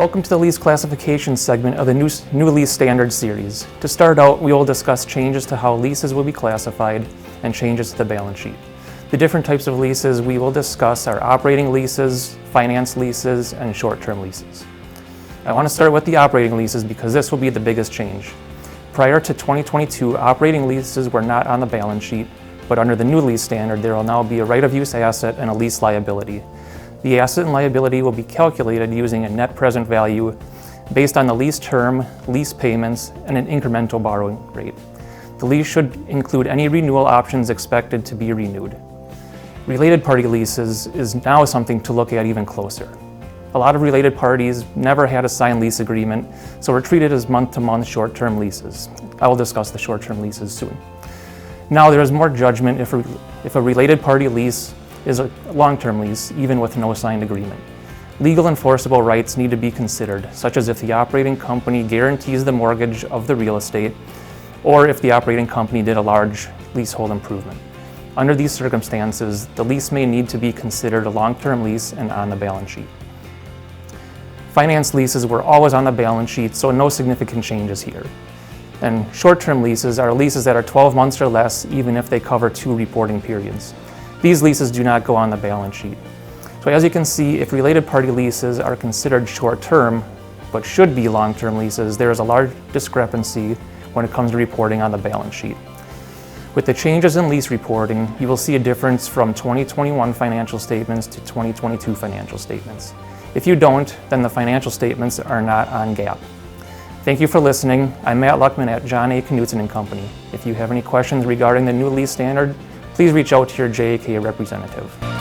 Welcome to the lease classification segment of the new lease standards series. To start out, we will discuss changes to how leases will be classified and changes to the balance sheet. The different types of leases we will discuss are operating leases, finance leases, and short-term leases. I want to start with the operating leases because this will be the biggest change. Prior to 2022, operating leases were not on the balance sheet, but under the new lease standard, there will now be a right-of-use asset and a lease liability. The asset and liability will be calculated using a net present value based on the lease term, lease payments, and an incremental borrowing rate. The lease should include any renewal options expected to be renewed. Related party leases is now something to look at even closer. A lot of related parties never had a signed lease agreement, so we're treated as month-to-month short-term leases. I will discuss the short-term leases soon. Now there is more judgment if a related party lease is a long-term lease, even with no signed agreement. Legal enforceable rights need to be considered, such as if the operating company guarantees the mortgage of the real estate, or if the operating company did a large leasehold improvement. Under these circumstances, the lease may need to be considered a long-term lease and on the balance sheet. Finance leases were always on the balance sheet, so no significant changes here. And short-term leases are leases that are 12 months or less, even if they cover 2 reporting periods. These leases do not go on the balance sheet. So as you can see, if related party leases are considered short-term, but should be long-term leases, there is a large discrepancy when it comes to reporting on the balance sheet. With the changes in lease reporting, you will see a difference from 2021 financial statements to 2022 financial statements. If you don't, then the financial statements are not on GAAP. Thank you for listening. I'm Matt Luckman at John A. Knutson & Company. If you have any questions regarding the new lease standard, please reach out to your JAK representative.